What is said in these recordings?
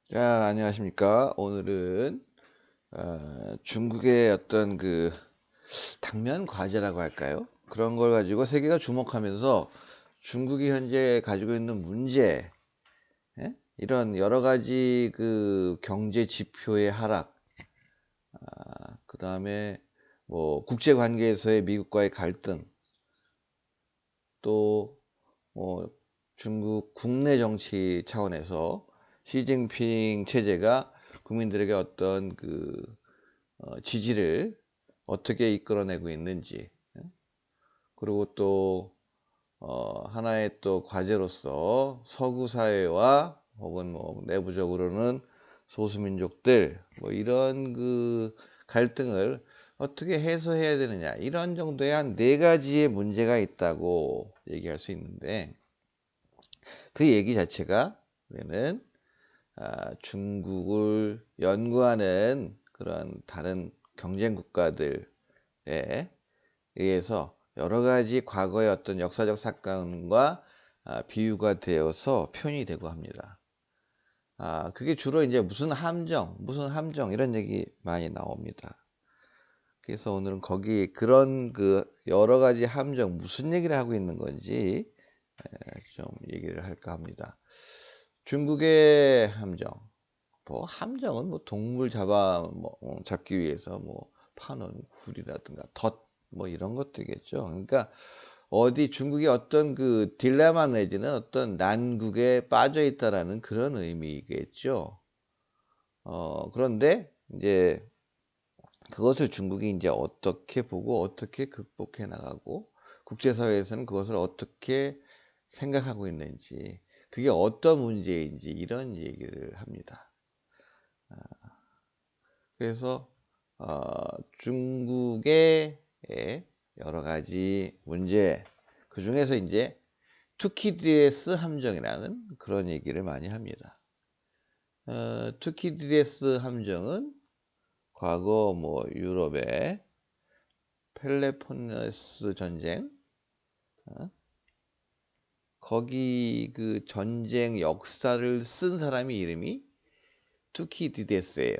자, 안녕하십니까. 오늘은 중국의 어떤 그 당면 과제라고 할까요? 그런 걸 가지고 세계가 주목하면서 중국이 현재 가지고 있는 문제, 예? 이런 여러 가지 그 경제 지표의 하락, 그다음에 뭐 국제 관계에서의 미국과의 갈등, 또 뭐 중국 국내 정치 차원에서 시진핑 체제가 국민들에게 어떤 그 지지를 어떻게 이끌어내고 있는지, 그리고 또 하나의 또 과제로서 서구 사회와 혹은 뭐 내부적으로는 소수민족들 뭐 이런 그 갈등을 어떻게 해소해야 되느냐, 이런 정도의 한 네 가지의 문제가 있다고 얘기할 수 있는데, 그 얘기 자체가 우리는 중국을 연구하는 그런 다른 경쟁 국가들에 의해서 여러 가지 과거의 어떤 역사적 사건과 비유가 되어서 표현이 되고 합니다. 그게 주로 이제 무슨 함정 이런 얘기 많이 나옵니다. 그래서 오늘은 거기 그런 그 여러 가지 함정 무슨 얘기를 하고 있는 건지 좀 얘기를 할까 합니다. 중국의 함정, 뭐 함정은 뭐 동물 잡기 위해서 뭐 파는 굴이라든가 덫 뭐 이런 것들이겠죠. 그러니까 어디 중국이 어떤 그 딜레마 내지는 어떤 난국에 빠져 있다라는 그런 의미겠죠. 그런데 이제 그것을 중국이 이제 어떻게 보고 어떻게 극복해 나가고 국제사회에서는 그것을 어떻게 생각하고 있는지, 그게 어떤 문제인지 이런 얘기를 합니다. 그래서 중국의 여러 가지 문제, 그 중에서 이제 투키디데스 함정이라는 그런 얘기를 많이 합니다. 투키디데스 함정은 과거 뭐 유럽의 펠레폰네스 전쟁, 어? 거기 그 전쟁 역사를 쓴 사람이 이름이 투키디데스예요.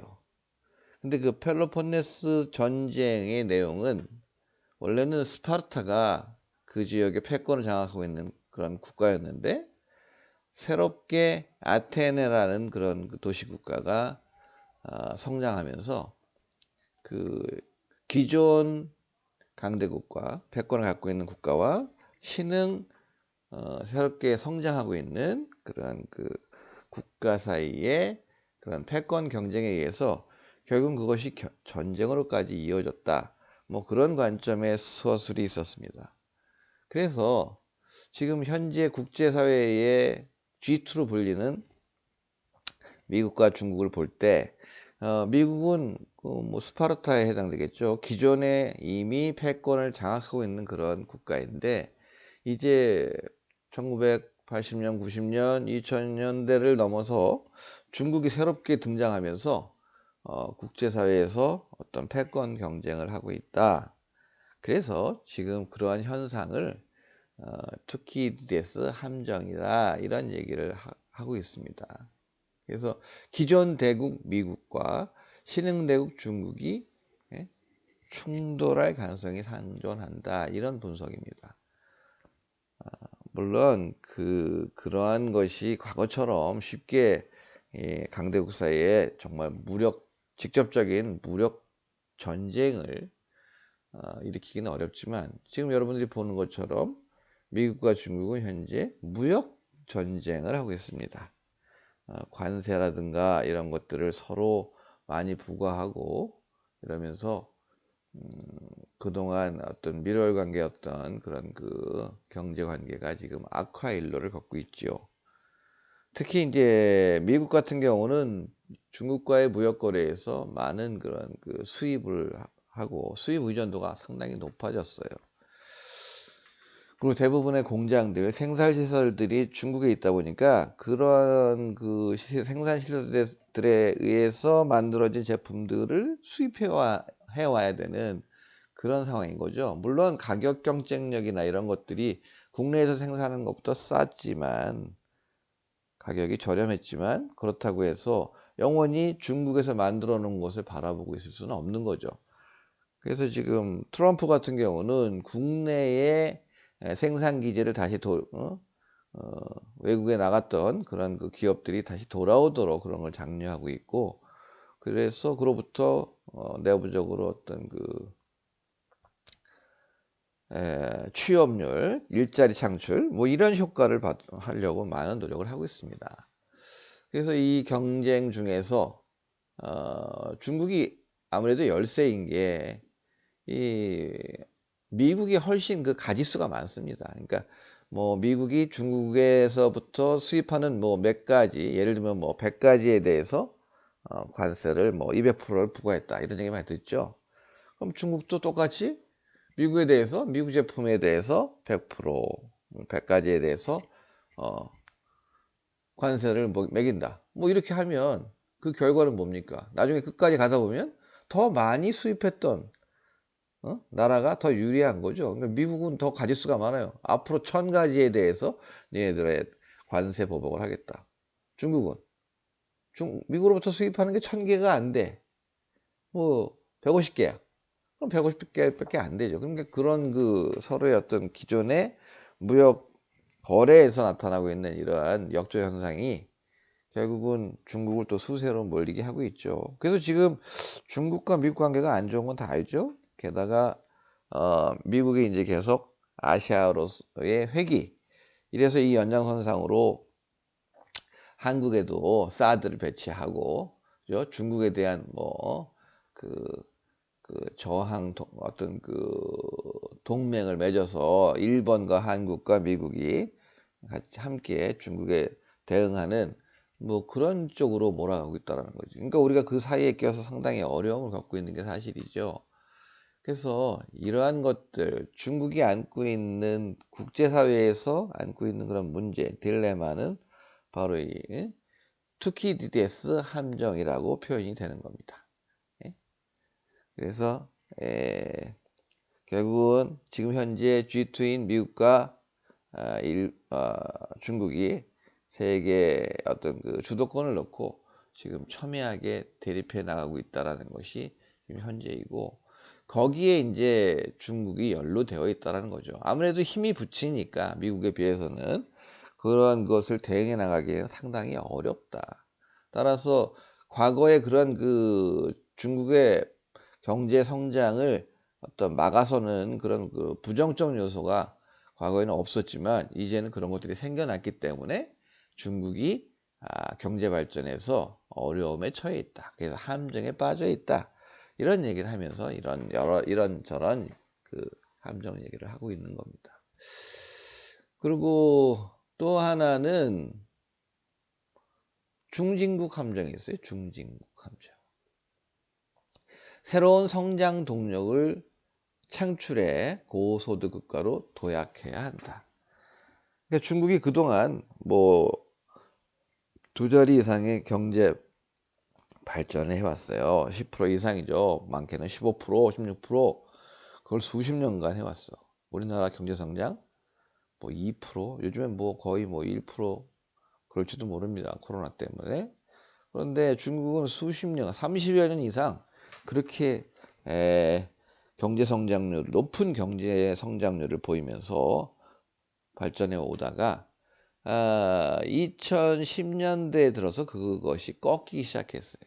근데 그 펠로폰네스 전쟁의 내용은 원래는 스파르타가 그 지역의 패권을 장악하고 있는 그런 국가였는데, 새롭게 아테네라는 그런 그 도시 국가가 성장하면서 그 기존 강대국과 패권을 갖고 있는 국가와 신흥 새롭게 성장하고 있는 그런 그 국가 사이의 그런 패권 경쟁에 의해서 결국 그것이 전쟁으로까지 이어졌다. 뭐 그런 관점의 서술이 있었습니다. 그래서 지금 현재 국제사회의 G2로 불리는 미국과 중국을 볼 때, 미국은 그뭐 스파르타에 해당되겠죠. 기존에 이미 패권을 장악하고 있는 그런 국가인데, 이제 1980년, 90년, 2000년대를 넘어서 중국이 새롭게 등장하면서 국제사회에서 어떤 패권 경쟁을 하고 있다. 그래서 지금 그러한 현상을 투키디데스 함정이라 이런 얘기를 하고 있습니다. 그래서 기존 대국 미국과 신흥 대국 중국이 예, 충돌할 가능성이 상존한다, 이런 분석입니다. 물론 그러한 것이 과거처럼 쉽게 강대국 사이에 정말 직접적인 무력 전쟁을 일으키기는 어렵지만, 지금 여러분들이 보는 것처럼 미국과 중국은 현재 무역 전쟁을 하고 있습니다. 관세라든가 이런 것들을 서로 많이 부과하고 이러면서 그동안 어떤 밀월 관계였던 그런 그 경제 관계가 지금 악화 일로를 걷고 있죠. 특히 이제 미국 같은 경우는 중국과의 무역 거래에서 많은 그런 그 수입을 하고 수입 의존도가 상당히 높아졌어요. 그리고 대부분의 공장들, 생산 시설들이 중국에 있다 보니까 그런 그 생산 시설들에 의해서 만들어진 제품들을 수입해 와야 되는 그런 상황인 거죠. 물론 가격 경쟁력이나 이런 것들이 국내에서 생산하는 것보다 쌌지만, 가격이 저렴했지만 그렇다고 해서 영원히 중국에서 만들어 놓은 것을 바라보고 있을 수는 없는 거죠. 그래서 지금 트럼프 같은 경우는 국내에 생산 기지를 다시 외국에 나갔던 그런 그 기업들이 다시 돌아오도록 그런 걸 장려하고 있고, 그래서 그로부터 내부적으로 어떤 그 취업률, 일자리 창출 뭐 이런 효과를 하려고 많은 노력을 하고 있습니다. 그래서 이 경쟁 중에서 중국이 아무래도 열세인 게 이 미국이 훨씬 그 가짓수가 많습니다. 그러니까 뭐 미국이 중국에서부터 수입하는 뭐 몇 가지, 예를 들면 뭐 100가지에 대해서 관세를 뭐 200%를 부과했다, 이런 얘기 많이 듣죠. 그럼 중국도 똑같이 미국에 대해서, 미국 제품에 대해서 100%, 100가지에 대해서 어 관세를 뭐 매긴다, 뭐 이렇게 하면 그 결과는 뭡니까? 나중에 끝까지 가다 보면 더 많이 수입했던 나라가 더 유리한 거죠. 그러니까 미국은 더 가짓수가 많아요. 앞으로 1000가지에 대해서 얘네들의 관세 보복을 하겠다. 중국은 미국으로부터 수입하는 게 1000개가 안 돼. 뭐 150개야. 그럼 150개밖에 안 되죠. 그러니까 그런 그 서로의 어떤 기존의 무역 거래에서 나타나고 있는 이러한 역조 현상이 결국은 중국을 또 수세로 몰리게 하고 있죠. 그래서 지금 중국과 미국 관계가 안 좋은 건 다 알죠. 게다가 미국이 이제 계속 아시아로서의 회귀, 이래서 이 연장선상으로 한국에도 사드를 배치하고, 그죠? 중국에 대한 뭐 저항 어떤 그 동맹을 맺어서 일본과 한국과 미국이 같이 함께 중국에 대응하는 뭐 그런 쪽으로 몰아가고 있다는 거죠. 그러니까 우리가 그 사이에 껴서 상당히 어려움을 겪고 있는 게 사실이죠. 그래서 이러한 것들, 중국이 안고 있는 국제사회에서 안고 있는 그런 문제, 딜레마는 바로 이 투키디데스 함정이라고 표현이 되는 겁니다. 예? 그래서 결국은 지금 현재 G2인 미국과 중국이 세계 어떤 그 주도권을 놓고 지금 첨예하게 대립해 나가고 있다라는 것이 지금 현재이고, 거기에 이제 중국이 연루되어 있다라는 거죠. 아무래도 힘이 붙이니까 미국에 비해서는 그런 것을 대응해 나가기에는 상당히 어렵다. 따라서 과거에 그런 그 중국의 경제 성장을 어떤 막아서는 그런 그 부정적 요소가 과거에는 없었지만 이제는 그런 것들이 생겨났기 때문에 중국이 경제 발전에서 어려움에 처해 있다. 그래서 함정에 빠져 있다. 이런 얘기를 하면서 이런저런 그 함정 얘기를 하고 있는 겁니다. 그리고 또 하나는 중진국 함정이 있어요. 중진국 함정. 새로운 성장 동력을 창출해 고소득 국가로 도약해야 한다. 그러니까 중국이 그동안 뭐 2자리 이상의 경제 발전을 해왔어요. 10% 이상이죠. 많게는 15%, 16%, 그걸 수십 년간 해왔어. 우리나라 경제 성장 뭐 2%, 요즘엔 뭐 거의 뭐 1% 그럴지도 모릅니다. 코로나 때문에. 그런데 중국은 수십 년, 30여 년 이상 그렇게 경제 성장률, 높은 경제 성장률을 보이면서 발전해 오다가 2010년대에 들어서 그것이 꺾이기 시작했어요.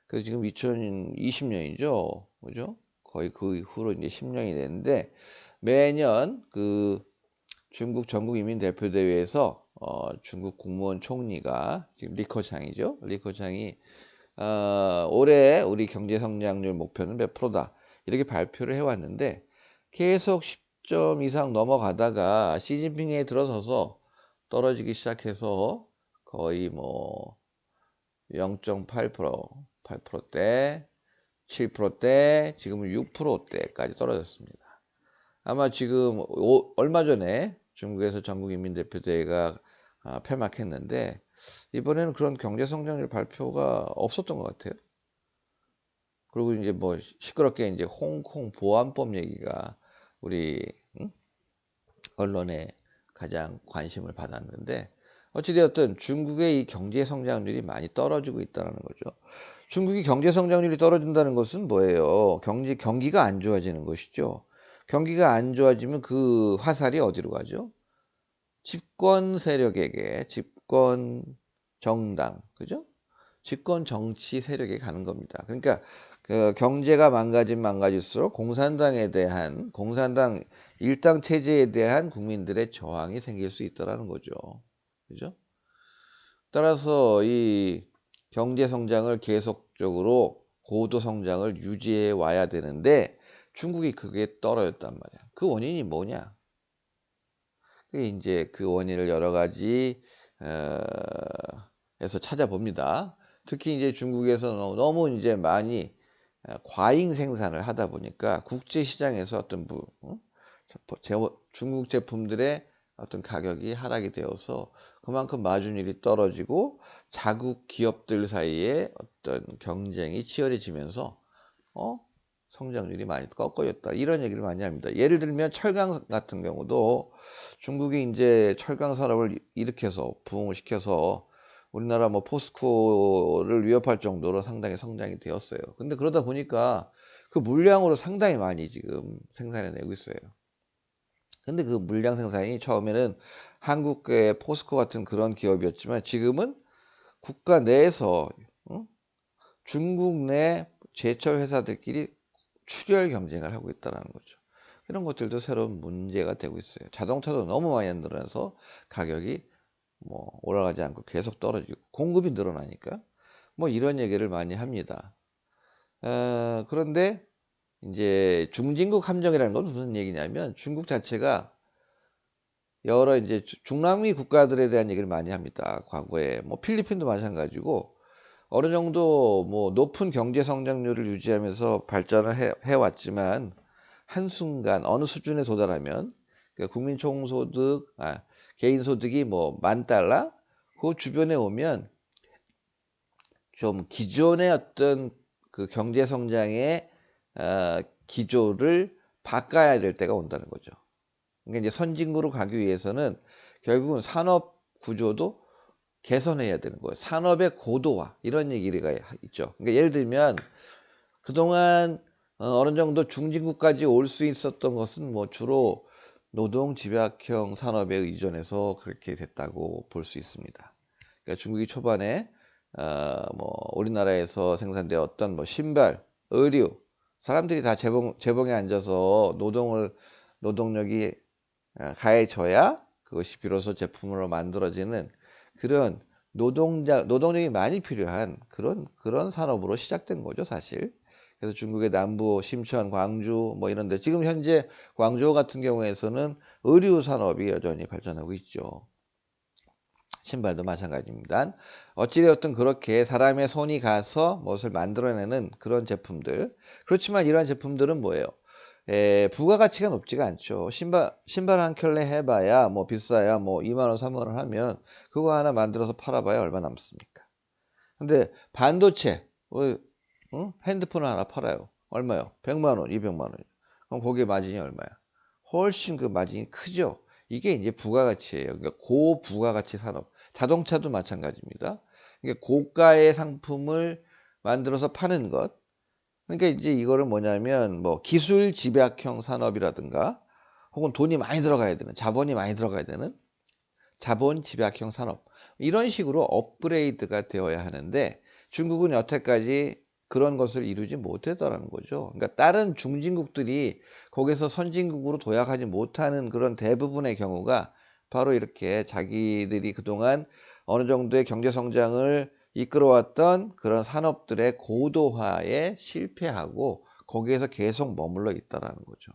그래서 지금 2020년이죠. 그죠? 거의 그 이후로 이제 10년이 됐는데, 매년 그 중국 전국인민대표대회에서 중국 국무원 총리가 지금 리커창이죠. 리커창이 올해 우리 경제 성장률 목표는 몇 프로다, 이렇게 발표를 해왔는데 계속 10점 이상 넘어가다가 시진핑에 들어서서 떨어지기 시작해서 거의 뭐 0.8%, 8%대, 7%대, 지금은 6%대까지 떨어졌습니다. 아마 지금 얼마 전에 중국에서 전국인민대표대회가 폐막했는데 이번에는 그런 경제성장률 발표가 없었던 것 같아요. 그리고 이제 뭐 시끄럽게 이제 홍콩 보안법 얘기가 우리 언론에 가장 관심을 받았는데, 어찌되었든 중국의 이 경제 성장률이 많이 떨어지고 있다는 거죠. 중국이 경제 성장률이 떨어진다는 것은 뭐예요? 경기가 안 좋아지는 것이죠. 경기가 안 좋아지면 그 화살이 어디로 가죠? 집권 세력에게, 집권 정당, 그죠? 집권 정치 세력에 가는 겁니다. 그러니까 그 경제가 망가질수록 공산당 일당 체제에 대한 국민들의 저항이 생길 수 있다라는 거죠. 그죠? 따라서 이 경제 성장을 계속적으로 고도 성장을 유지해 와야 되는데 중국이 그게 떨어졌단 말이야. 그 원인이 뭐냐? 그게 이제 그 원인을 여러 가지 어 에서 찾아봅니다. 특히 이제 중국에서 너무 이제 많이 과잉 생산을 하다 보니까 국제 시장에서 어떤 중국 제품들의 어떤 가격이 하락이 되어서 그만큼 마진율이 떨어지고 자국 기업들 사이에 어떤 경쟁이 치열해지면서 어 성장률이 많이 꺾어졌다. 이런 얘기를 많이 합니다. 예를 들면 철강 같은 경우도 중국이 이제 철강 산업을 일으켜서 부흥을 시켜서 우리나라 뭐 포스코를 위협할 정도로 상당히 성장이 되었어요. 근데 그러다 보니까 그 물량으로 상당히 많이 지금 생산해내고 있어요. 근데 그 물량 생산이 처음에는 한국의 포스코 같은 그런 기업이었지만 지금은 국가 내에서 중국 내 제철 회사들끼리 출혈 경쟁을 하고 있다는 거죠. 이런 것들도 새로운 문제가 되고 있어요. 자동차도 너무 많이 늘어나서 가격이 뭐 올라가지 않고 계속 떨어지고 공급이 늘어나니까 뭐 이런 얘기를 많이 합니다. 그런데 이제 중진국 함정이라는 건 무슨 얘기냐면 중국 자체가 여러 이제 중남미 국가들에 대한 얘기를 많이 합니다. 과거에 뭐 필리핀도 마찬가지고 어느 정도 뭐 높은 경제 성장률을 유지하면서 발전을 해왔지만 한순간 어느 수준에 도달하면 국민 총소득, 개인 소득이 뭐 $10,000 그 주변에 오면 좀 기존의 어떤 그 경제 성장의 기조를 바꿔야 될 때가 온다는 거죠. 그러니까 이제 선진국으로 가기 위해서는 결국은 산업 구조도 개선해야 되는 거예요. 산업의 고도화 이런 얘기가 있죠. 그러니까 예를 들면 그동안 어느 정도 중진국까지 올 수 있었던 것은 뭐 주로 노동 집약형 산업에 의존해서 그렇게 됐다고 볼 수 있습니다. 그러니까 중국이 초반에 뭐 우리나라에서 생산되었던 뭐 신발, 의류 사람들이 다 재봉에 앉아서 노동력이 가해져야 그것이 비로소 제품으로 만들어지는 그런 노동력이 많이 필요한 그런 산업으로 시작된 거죠, 사실. 그래서 중국의 남부, 심천, 광주 뭐 이런 데 지금 현재 광주 같은 경우에서는 의류 산업이 여전히 발전하고 있죠. 신발도 마찬가지입니다. 어찌되었든 그렇게 사람의 손이 가서 무엇을 만들어내는 그런 제품들. 그렇지만 이러한 제품들은 뭐예요? 부가가치가 높지가 않죠. 신발 한 켤레 해봐야 뭐 비싸야 뭐 2만 원, 3만 원 하면 그거 하나 만들어서 팔아봐야 얼마 남습니까? 근데 반도체, 핸드폰 하나 팔아요. 얼마요? 100만 원, 200만 원. 그럼 거기에 마진이 얼마야? 훨씬 그 마진이 크죠. 이게 이제 부가가치예요. 그러니까 고부가가치 산업. 자동차도 마찬가지입니다. 그러니까 고가의 상품을 만들어서 파는 것. 그러니까 이제 이거를 뭐냐면 뭐 기술 집약형 산업이라든가 혹은 돈이 많이 들어가야 되는 자본이 많이 들어가야 되는 자본 집약형 산업 이런 식으로 업그레이드가 되어야 하는데 중국은 여태까지 그런 것을 이루지 못했다는 거죠. 그러니까 다른 중진국들이 거기서 선진국으로 도약하지 못하는 그런 대부분의 경우가 바로 이렇게 자기들이 그동안 어느 정도의 경제 성장을 이끌어왔던 그런 산업들의 고도화에 실패하고 거기에서 계속 머물러 있다라는 거죠.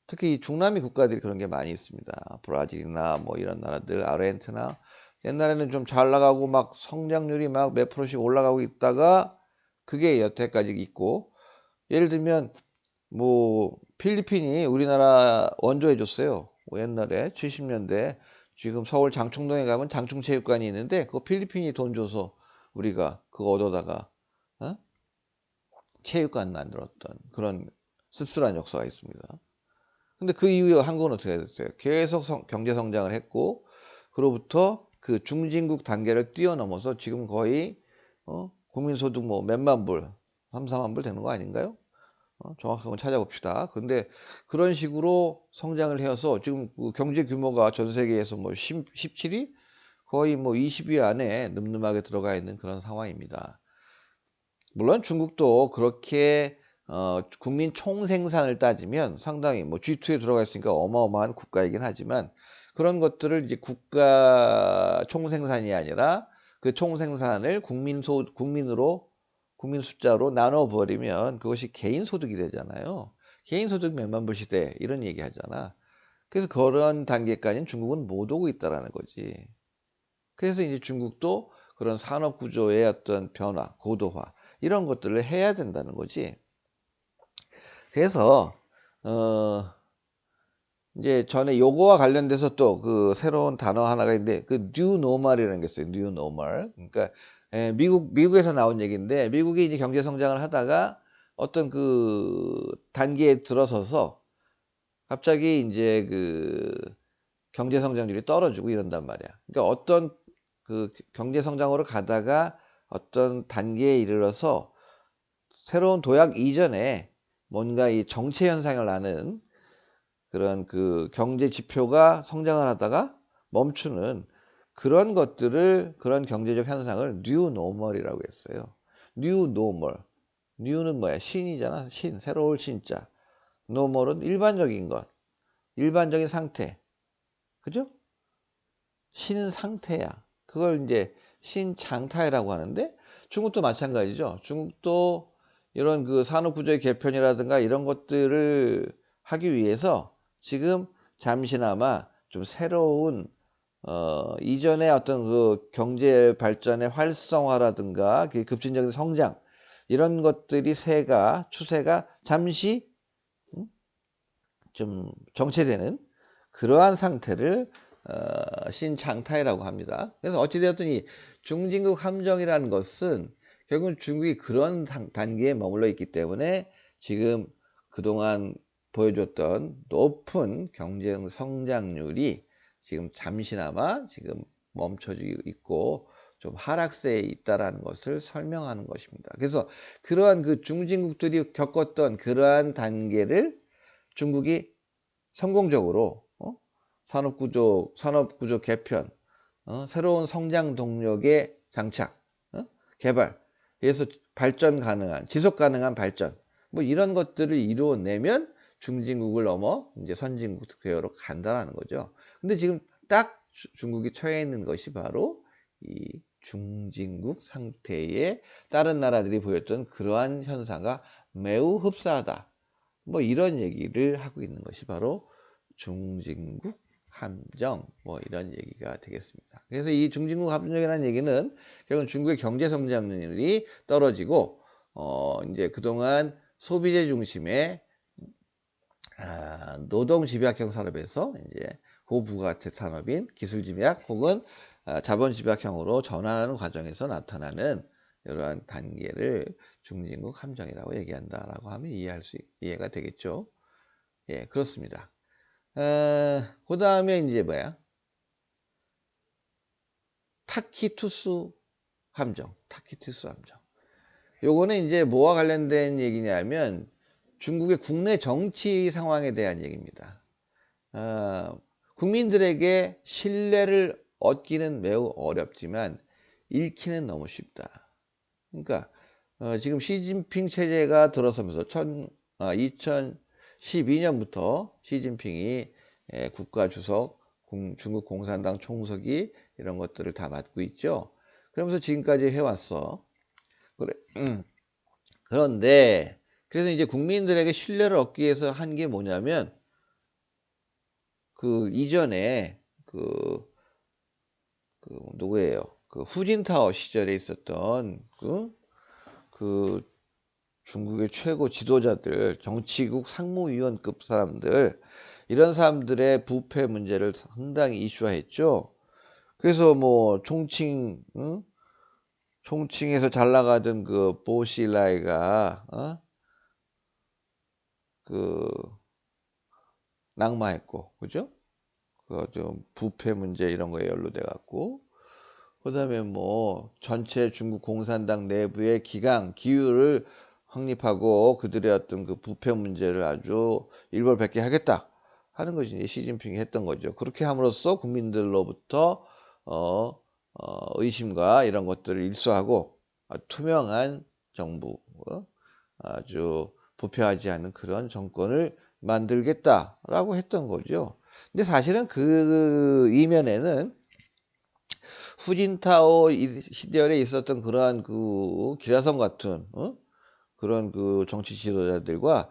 특히 이 중남미 국가들이 그런 게 많이 있습니다. 브라질이나 뭐 이런 나라들, 아르헨티나. 옛날에는 좀 잘 나가고 막 성장률이 막 몇 프로씩 올라가고 있다가 그게 여태까지 있고 예를 들면 뭐 필리핀이 우리나라 원조해 줬어요. 옛날에 70년대 지금 서울 장충동에 가면 장충체육관이 있는데 그거 필리핀이 돈 줘서 우리가 그거 얻어다가 어? 체육관 만들었던 그런 씁쓸한 역사가 있습니다. 근데 그 이후에 한국은 어떻게 됐어요? 계속 경제 성장을 했고 그로부터 그 중진국 단계를 뛰어넘어서 지금 거의 국민소득 뭐 몇만 불, 3, 4만 불 되는 거 아닌가요? 정확한 건 찾아봅시다. 그런데 그런 식으로 성장을 해서 지금 그 경제 규모가 전 세계에서 뭐 17위? 거의 뭐 20위 안에 늠름하게 들어가 있는 그런 상황입니다. 물론 중국도 그렇게 국민 총생산을 따지면 상당히 뭐 G2에 들어가 있으니까 어마어마한 국가이긴 하지만 그런 것들을 이제 국가 총생산이 아니라 그 총생산을 국민 숫자로 나눠 버리면 그것이 개인 소득이 되잖아요. 개인 소득 몇만 불 시대 이런 얘기 하잖아. 그래서 그런 단계까지는 중국은 못 오고 있다라는 거지. 그래서 이제 중국도 그런 산업 구조의 어떤 변화, 고도화 이런 것들을 해야 된다는 거지. 그래서 어 이제 전에 요거와 관련돼서 또 그 새로운 단어 하나가 있는데 그 뉴 노멀이라는 게 있어요. 뉴 노멀. 그러니까 미국에서 나온 얘기인데 미국이 이제 경제 성장을 하다가 어떤 그 단계에 들어서서 갑자기 이제 그 경제 성장률이 떨어지고 이런단 말이야. 그러니까 어떤 그 경제 성장으로 가다가 어떤 단계에 이르러서 새로운 도약 이전에 뭔가 이 정체 현상을 나는 그런 그 경제 지표가 성장을 하다가 멈추는 그런 것들을 그런 경제적 현상을 뉴 노멀이라고 했어요. 뉴 노멀. 뉴는 뭐야? 신이잖아. 신. 새로울 신자. 노멀은 일반적인 것. 일반적인 상태. 그죠? 신상태야. 그걸 이제 신장타이라고 하는데 중국도 마찬가지죠. 중국도 이런 그 산업구조의 개편이라든가 이런 것들을 하기 위해서 지금 잠시나마 좀 새로운 이전의 어떤 그 경제 발전의 활성화라든가 그 급진적인 성장 이런 것들이 추세가 잠시 좀 정체되는 그러한 상태를 신장타이라고 합니다. 그래서 어찌되었든 이 중진국 함정이라는 것은 결국은 중국이 그런 단계에 머물러 있기 때문에 지금 그동안 보여줬던 높은 경제 성장률이 지금 잠시나마 지금 멈춰지고 있고 좀 하락세에 있다라는 것을 설명하는 것입니다. 그래서 그러한 그 중진국들이 겪었던 그러한 단계를 중국이 성공적으로 산업구조 개편, 새로운 성장 동력의 장착, 개발, 그래서 발전 가능한, 지속 가능한 발전, 뭐 이런 것들을 이루어내면 중진국을 넘어 이제 선진국 궤어로 간다라는 거죠. 근데 지금 딱 중국이 처해 있는 것이 바로 이 중진국 상태에 다른 나라들이 보였던 그러한 현상과 매우 흡사하다. 뭐 이런 얘기를 하고 있는 것이 바로 중진국 함정 뭐 이런 얘기가 되겠습니다. 그래서 이 중진국 함정이라는 얘기는 결국은 중국의 경제 성장률이 떨어지고 이제 그동안 소비재 중심의 노동 집약형 산업에서 이제 고부가가치 산업인 기술 집약 혹은 자본 집약형으로 전환하는 과정에서 나타나는 이러한 단계를 중진국 함정이라고 얘기한다라고 하면 이해가 되겠죠. 예, 그렇습니다. 그 다음에 이제 뭐야? 타키투스 함정. 타키투스 함정. 요거는 이제 뭐와 관련된 얘기냐면 중국의 국내 정치 상황에 대한 얘기입니다. 국민들에게 신뢰를 얻기는 매우 어렵지만 잃기는 너무 쉽다. 그러니까 지금 시진핑 체제가 들어서면서 2012년부터 시진핑이 국가 주석, 중국 공산당 총석이 이런 것들을 다 맡고 있죠. 그러면서 지금까지 해왔어. 그래. 그런데 그래서 이제 국민들에게 신뢰를 얻기 위해서 한 게 뭐냐면 그 이전에 누구예요? 그 후진타오 시절에 있었던 그 중국의 최고 지도자들, 정치국 상무위원급 사람들, 이런 사람들의 부패 문제를 상당히 이슈화했죠. 그래서 뭐 총칭에서 잘 나가던 그 보시라이가 그 낙마했고, 그죠? 그 좀 부패 문제 이런 거에 연루돼 갖고 그다음에 뭐 전체 중국 공산당 내부의 기율을 확립하고 그들의 어떤 그 부패 문제를 아주 일벌백계 하겠다 하는 것이 이제 시진핑이 했던 거죠. 그렇게 함으로써 국민들로부터 의심과 이런 것들을 일소하고 투명한 정부, 아주 부패하지 않는 그런 정권을 만들겠다라고 했던 거죠. 근데 사실은 그 이면에는 후진타오 시절에 있었던 그러한 그 기라성 같은 그런 그 정치 지도자들과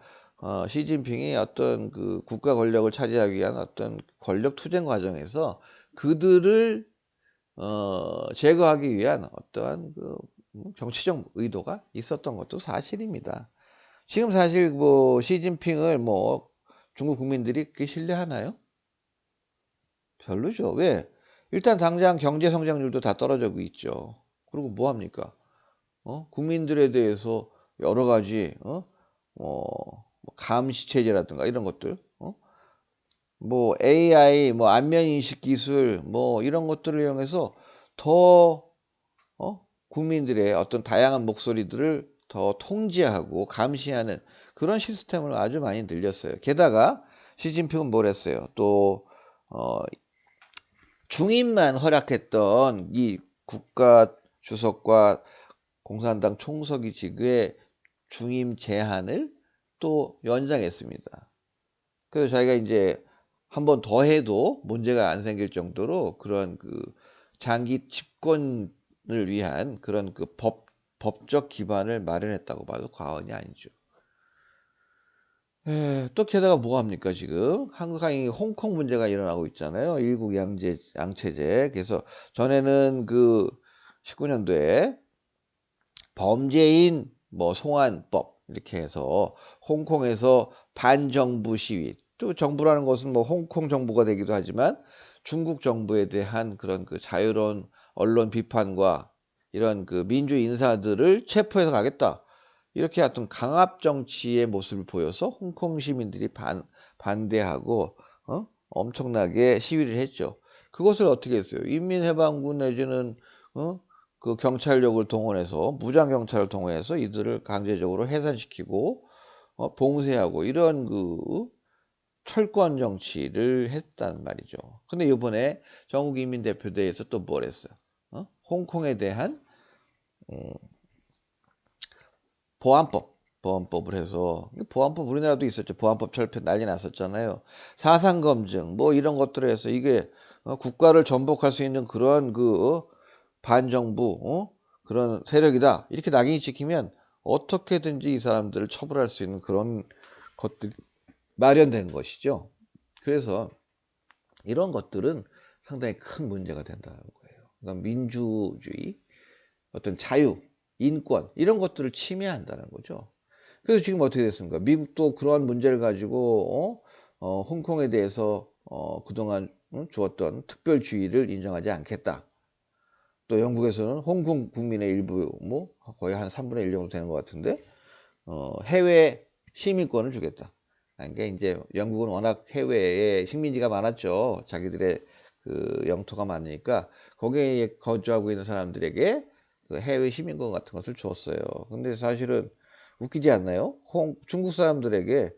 시진핑이 어떤 그 국가 권력을 차지하기 위한 어떤 권력 투쟁 과정에서 그들을 제거하기 위한 어떠한 그 정치적 의도가 있었던 것도 사실입니다. 지금 사실 뭐 시진핑을 뭐 중국 국민들이 그렇게 신뢰하나요? 별로죠. 왜? 일단 당장 경제 성장률도 다 떨어지고 있죠. 그리고 뭐 합니까? 국민들에 대해서 여러 가지 뭐 감시 체제라든가 이런 것들, 뭐 AI, 뭐 안면 인식 기술, 뭐 이런 것들을 이용해서 더 국민들의 어떤 다양한 목소리들을 더 통제하고 감시하는 그런 시스템을 아주 많이 늘렸어요. 게다가 시진핑은 뭘 했어요? 또 중임만 허락했던 이 국가 주석과 공산당 총서기직의 중임 제한을 또 연장했습니다. 그래서 자기가 이제 한 번 더 해도 문제가 안 생길 정도로 그런 그 장기 집권을 위한 그런 그 법적 기반을 마련했다고 봐도 과언이 아니죠. 또 게다가 뭐 합니까 지금? 항상 이 홍콩 문제가 일어나고 있잖아요. 일국 양체제. 그래서 전에는 그 19년도에 범죄인 뭐 송환법 이렇게 해서 홍콩에서 반정부 시위, 또 정부라는 것은 뭐 홍콩 정부가 되기도 하지만 중국 정부에 대한 그런 그 자유로운 언론 비판과 이런 그 민주 인사들을 체포해서 가겠다. 이렇게 어떤 강압 정치의 모습을 보여서 홍콩 시민들이 반대하고 엄청나게 시위를 했죠. 그것을 어떻게 했어요? 인민해방군 내지는 그 경찰력을 동원해서 무장 경찰을 동원해서 이들을 강제적으로 해산시키고 봉쇄하고 이런 그 철권 정치를 했단 말이죠. 근데 이번에 전국인민대표대회에서 또 뭘 했어요? 홍콩에 대한 보안법을 해서 보안법 우리나라도 있었죠. 보안법 철폐 난리 났었잖아요. 사상 검증 뭐 이런 것들을 해서 이게 국가를 전복할 수 있는 그런 그 반정부 그런 세력이다 이렇게 낙인이 찍히면 어떻게든지 이 사람들을 처벌할 수 있는 그런 것들이 마련된 것이죠. 그래서 이런 것들은 상당히 큰 문제가 된다는 거예요. 그러니까 민주주의, 어떤 자유, 인권 이런 것들을 침해한다는 거죠. 그래서 지금 어떻게 됐습니까? 미국도 그러한 문제를 가지고 홍콩에 대해서 그동안 주었던 특별주의를 인정하지 않겠다. 또 영국에서는 홍콩 국민의 일부 뭐 거의 한 3분의 1 정도 되는 것 같은데 해외 시민권을 주겠다. 그러니까 이제 영국은 워낙 해외에 식민지가 많았죠. 자기들의 그 영토가 많으니까 거기에 거주하고 있는 사람들에게 그 해외 시민권 같은 것을 주었어요. 근데 사실은 웃기지 않나요? 중국 사람들에게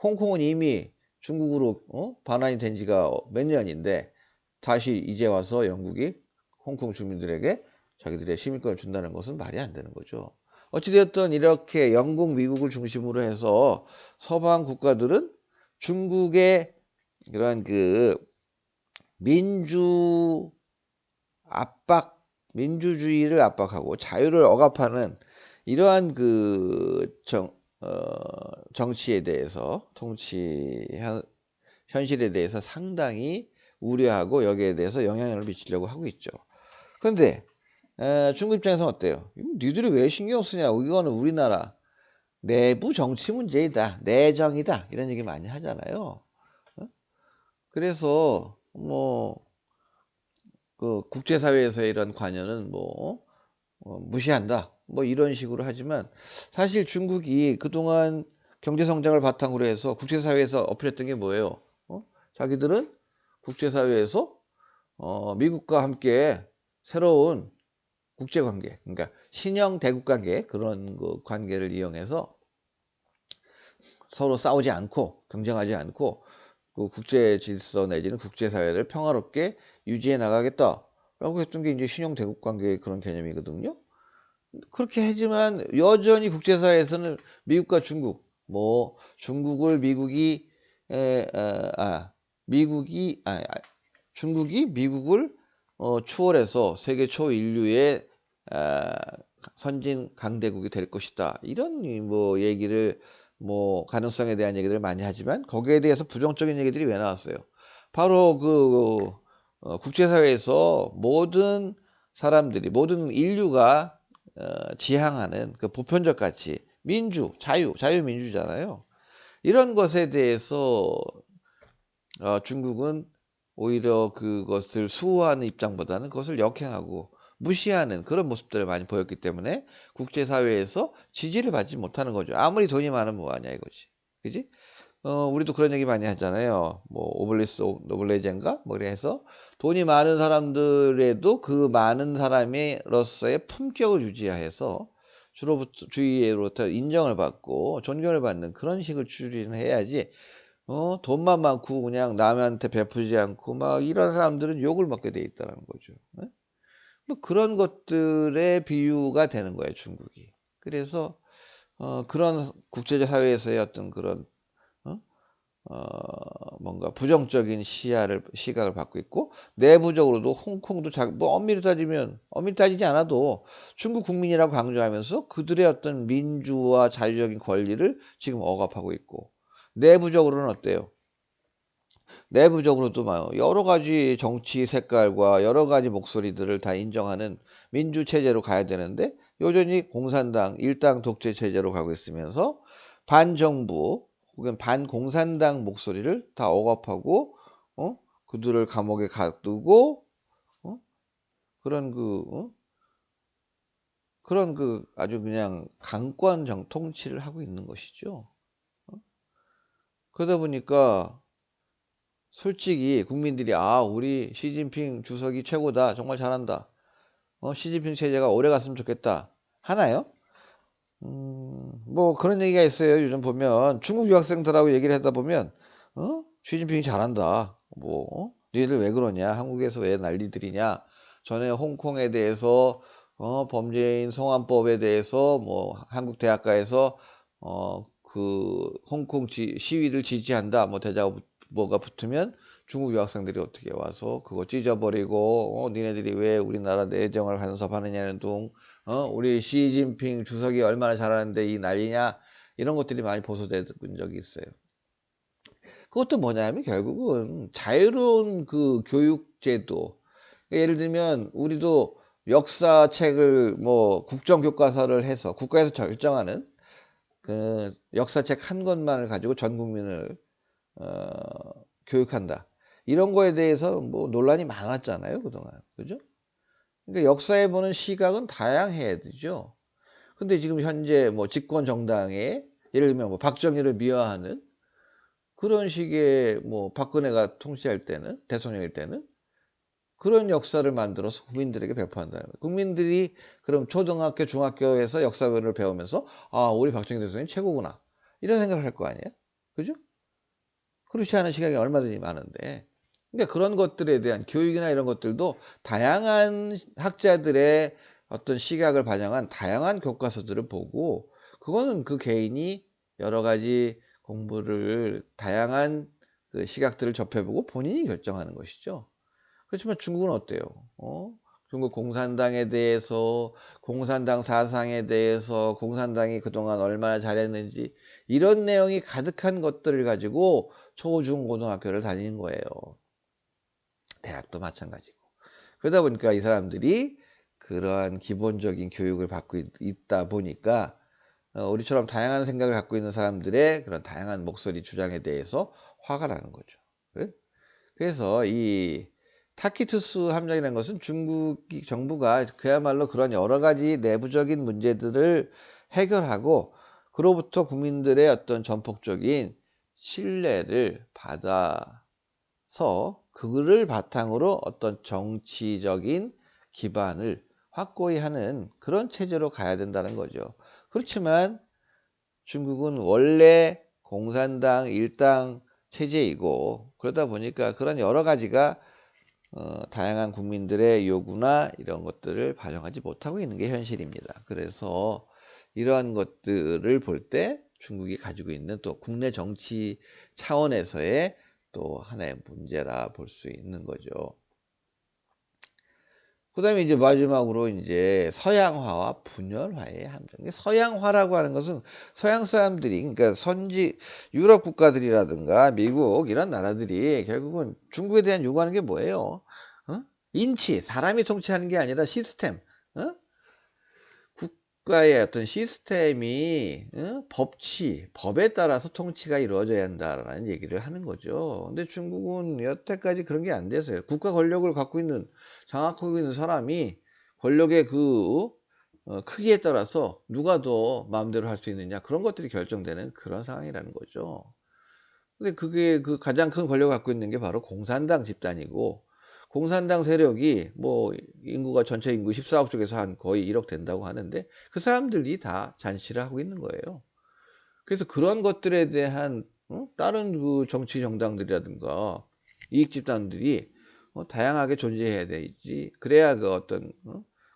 홍콩은 이미 중국으로 반환이 된 지가 몇 년인데 다시 이제 와서 영국이 홍콩 주민들에게 자기들의 시민권을 준다는 것은 말이 안 되는 거죠. 어찌되었든 이렇게 영국, 미국을 중심으로 해서 서방 국가들은 중국의 그런 그 민주 민주주의를 압박하고 자유를 억압하는 이러한 그 정치에 대해서 현실에 대해서 상당히 우려하고 여기에 대해서 영향을 미치려고 하고 있죠. 그런데 중국 입장에서는 어때요? 니들이 왜 신경 쓰냐고. 이거는 우리나라 내부 정치 문제이다. 내정이다. 이런 얘기 많이 하잖아요. 그래서 뭐 그 국제사회에서의 이런 관여는 뭐 무시한다. 뭐 이런 식으로 하지만 사실 중국이 그동안 경제 성장을 바탕으로 해서 국제사회에서 어필했던 게 뭐예요? 자기들은 국제사회에서 미국과 함께 새로운 국제관계, 그러니까 신형 대국관계 그런 그 관계를 이용해서 서로 싸우지 않고 경쟁하지 않고 그 국제 질서 내지는 국제사회를 평화롭게 유지해 나가겠다라고 했던 게 이제 신형 대국관계의 그런 개념이거든요. 그렇게 하지만 여전히 국제사회에서는 미국과 중국, 뭐 중국을 미국이 에, 미국이 중국이 미국을 추월해서 세계 초인류의 아, 선진 강대국이 될 것이다. 이런 뭐 얘기를 뭐 가능성에 대한 얘기들을 많이 하지만 거기에 대해서 부정적인 얘기들이 왜 나왔어요? 바로 그 국제사회에서 모든 사람들이 모든 인류가 지향하는 그 보편적 가치, 민주, 자유민주잖아요. 이런 것에 대해서 중국은 오히려 그것을 수호하는 입장보다는 그것을 역행하고 무시하는 그런 모습들을 많이 보였기 때문에 국제사회에서 지지를 받지 못하는 거죠. 아무리 돈이 많으면 뭐하냐 이거지. 그지? 우리도 그런 얘기 많이 하잖아요. 뭐 오블리스 노블레젠가 뭐 그래서 돈이 많은 사람들에도 그 많은 사람으로서의 품격을 유지해서 주위로부터 인정을 받고 존경을 받는 그런 식을 추진해야지. 돈만 많고 그냥 남한테 베푸지 않고 막 이런 사람들은 욕을 먹게 돼 있다는 거죠. 예? 뭐 그런 것들의 비유가 되는 거예요, 중국이. 그래서 그런 국제적 사회에서의 어떤 그런 어? 뭔가 부정적인 시각을 갖고 있고 내부적으로도 홍콩도 뭐 엄밀히 따지지 않아도 중국 국민이라고 강조하면서 그들의 어떤 민주와 자유적인 권리를 지금 억압하고 있고 내부적으로는 어때요? 내부적으로도 막 여러 가지 정치 색깔과 여러 가지 목소리들을 다 인정하는 민주 체제로 가야 되는데 여전히 공산당 일당 독재 체제로 가고 있으면서 반정부 혹은 반공산당 목소리를 다 억압하고 그들을 감옥에 가두고 어? 그런 그런 그 아주 그냥 강권 통치를 하고 있는 것이죠. 그러다 보니까 솔직히 국민들이 우리 시진핑 주석이 최고다. 정말 잘한다. 시진핑 체제가 오래 갔으면 좋겠다. 하나요? 뭐 그런 얘기가 있어요. 요즘 보면 중국 유학생들하고 얘기를 하다 보면 시진핑이 잘한다. 뭐 니들 왜 그러냐? 한국에서 왜 난리들이냐? 전에 홍콩에 대해서 범죄인 송환법에 대해서 뭐 한국 대학가에서 그 홍콩 시위를 지지한다. 뭐 대자보가 붙으면 중국 유학생들이 어떻게 와서 그거 찢어버리고 니네들이 왜 우리나라 내정을 간섭하느냐는 둥 우리 시진핑 주석이 얼마나 잘하는데 이 난리냐 이런 것들이 많이 보도된 적이 있어요. 그것도 뭐냐면 결국은 자유로운 그 교육제도. 예를 들면 우리도 역사책을 뭐 국정교과서를 해서 국가에서 결정하는 그 역사책 한 권만을 가지고 전 국민을 어, 교육한다. 이런 거에 대해서 뭐 논란이 많았잖아요, 그동안. 그죠? 그러니까 역사에 보는 시각은 다양해야 되죠. 근데 지금 현재 뭐 집권 정당에 예를 들면 뭐 박정희를 미화하는 그런 식의 뭐 박근혜가 통치할 때는 대통령일 때는 그런 역사를 만들어서 국민들에게 배포한다는 거예요. 국민들이 그럼 초등학교, 중학교에서 역사를 배우면서 우리 박정희 대통령이 최고구나. 이런 생각을 할 거 아니에요? 그죠? 그렇지 않은 시각이 얼마든지 많은데. 그러니까 그런 것들에 대한 교육이나 이런 것들도 다양한 학자들의 어떤 시각을 반영한 다양한 교과서들을 보고 그거는 그 개인이 여러 가지 공부를 다양한 그 시각들을 접해보고 본인이 결정하는 것이죠. 그렇지만 중국은 어때요? 중국 공산당에 대해서, 공산당 사상에 대해서, 공산당이 그동안 얼마나 잘했는지 이런 내용이 가득한 것들을 가지고 초, 중, 고등학교를 다니는 거예요. 대학도 마찬가지고. 그러다 보니까 이 사람들이 그러한 기본적인 교육을 받고 있다 보니까 우리처럼 다양한 생각을 갖고 있는 사람들의 그런 다양한 목소리 주장에 대해서 화가 나는 거죠. 예? 그래서 이 타키투스 함정이라는 것은 중국 정부가 그야말로 그런 여러 가지 내부적인 문제들을 해결하고 그로부터 국민들의 어떤 전폭적인 신뢰를 받아서 그를 바탕으로 어떤 정치적인 기반을 확고히 하는 그런 체제로 가야 된다는 거죠. 그렇지만 중국은 원래 공산당, 일당 체제이고 그러다 보니까 그런 여러 가지가 다양한 국민들의 요구나 이런 것들을 반영하지 못하고 있는 게 현실입니다. 그래서 이러한 것들을 볼 때 중국이 가지고 있는 또 국내 정치 차원에서의 또 하나의 문제라 볼 수 있는 거죠. 그다음에 이제 마지막으로 이제 서양화와 분열화의 함정. 서양화라고 하는 것은 서양 사람들이 그러니까 선지 유럽 국가들이라든가 미국 이런 나라들이 결국은 중국에 대한 요구하는 게 뭐예요? 어? 인치, 사람이 통치하는 게 아니라 시스템. 어? 국가의 어떤 시스템이 법치, 법에 따라서 통치가 이루어져야 한다라는 얘기를 하는 거죠. 근데 중국은 여태까지 그런 게 안 돼서요. 국가 권력을 갖고 있는 장악하고 있는 사람이 권력의 그 크기에 따라서 누가 더 마음대로 할 수 있느냐 그런 것들이 결정되는 그런 상황이라는 거죠. 근데 그게 그 가장 큰 권력을 갖고 있는 게 바로 공산당 집단이고 공산당 세력이 뭐 인구가 전체 인구 14억 쪽에서 한 거의 1억 된다고 하는데 그 사람들이 다 잔치를 하고 있는 거예요. 그래서 그런 것들에 대한 다른 그 정치 정당들이라든가 이익 집단들이 다양하게 존재해야 되지. 그래야 그 어떤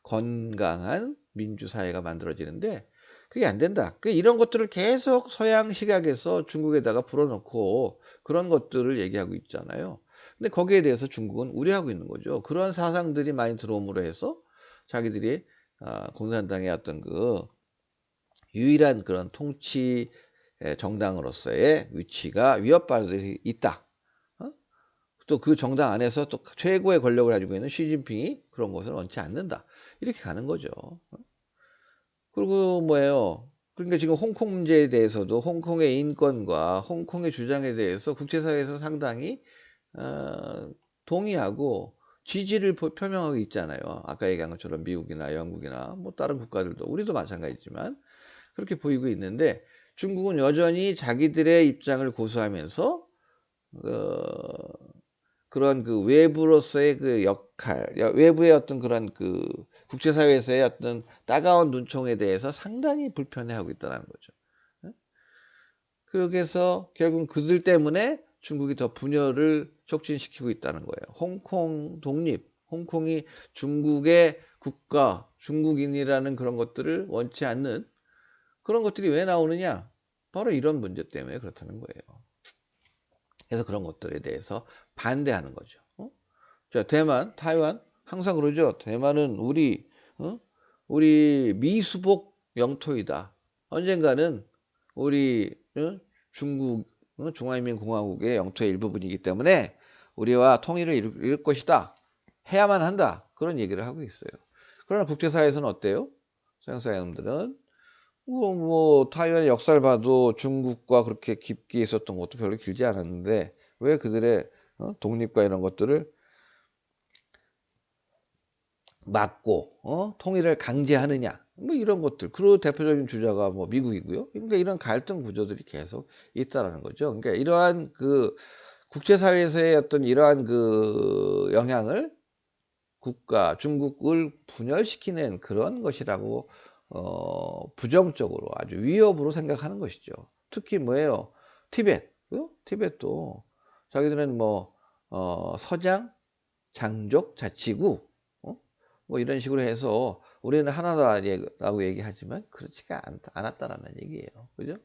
건강한 민주 사회가 만들어지는데 그게 안 된다. 이런 것들을 계속 서양 시각에서 중국에다가 불어넣고 그런 것들을 얘기하고 있잖아요. 근데 거기에 대해서 중국은 우려하고 있는 거죠. 그런 사상들이 많이 들어옴으로 해서 자기들이 공산당의 어떤 그 유일한 그런 통치 정당으로서의 위치가 위협받을 수 있다. 또 그 정당 안에서 또 최고의 권력을 가지고 있는 시진핑이 그런 것을 원치 않는다. 이렇게 가는 거죠. 그리고 뭐예요? 그러니까 지금 홍콩 문제에 대해서도 홍콩의 인권과 홍콩의 주장에 대해서 국제사회에서 상당히 동의하고 지지를 표명하고 있잖아요. 아까 얘기한 것처럼 미국이나 영국이나 뭐 다른 국가들도 우리도 마찬가지지만 그렇게 보이고 있는데 중국은 여전히 자기들의 입장을 고수하면서 그런 그 외부로서의 그 역할, 외부의 어떤 그런 그 국제사회에서의 어떤 따가운 눈총에 대해서 상당히 불편해하고 있다는 거죠. 그래서 결국 그들 때문에 중국이 더 분열을 촉진시키고 있다는 거예요. 홍콩 독립, 홍콩이 중국의 국가, 중국인이라는 그런 것들을 원치 않는 그런 것들이 왜 나오느냐? 바로 이런 문제 때문에 그렇다는 거예요. 그래서 그런 것들에 대해서 반대하는 거죠. 자, 대만, 타이완 항상 그러죠. 대만은 우리 미수복 영토이다. 언젠가는 우리 중국 중화인민공화국의 영토의 일부분이기 때문에 우리와 통일을 이룰 것이다. 해야만 한다. 그런 얘기를 하고 있어요. 그러나 국제사회에서는 어때요? 서양 사람들은 뭐 타이완의 역사를 봐도 중국과 그렇게 깊게 있었던 것도 별로 길지 않았는데 왜 그들의 독립과 이런 것들을 막고 통일을 강제하느냐 뭐 이런 것들. 그리고 대표적인 주자가 뭐 미국이고요. 그러니까 이런 갈등 구조들이 계속 있다라는 거죠. 그러니까 이러한 그 국제사회에서의 어떤 이러한 그 영향을 중국을 분열시키는 그런 것이라고 부정적으로 아주 위협으로 생각하는 것이죠. 특히 뭐예요? 티벳, 티벳도 자기들은 뭐 서장, 장족, 자치구, 뭐 이런 식으로 해서 우리는 하나다라고 얘기하지만 그렇지가 않았다라는 얘기예요. 그죠?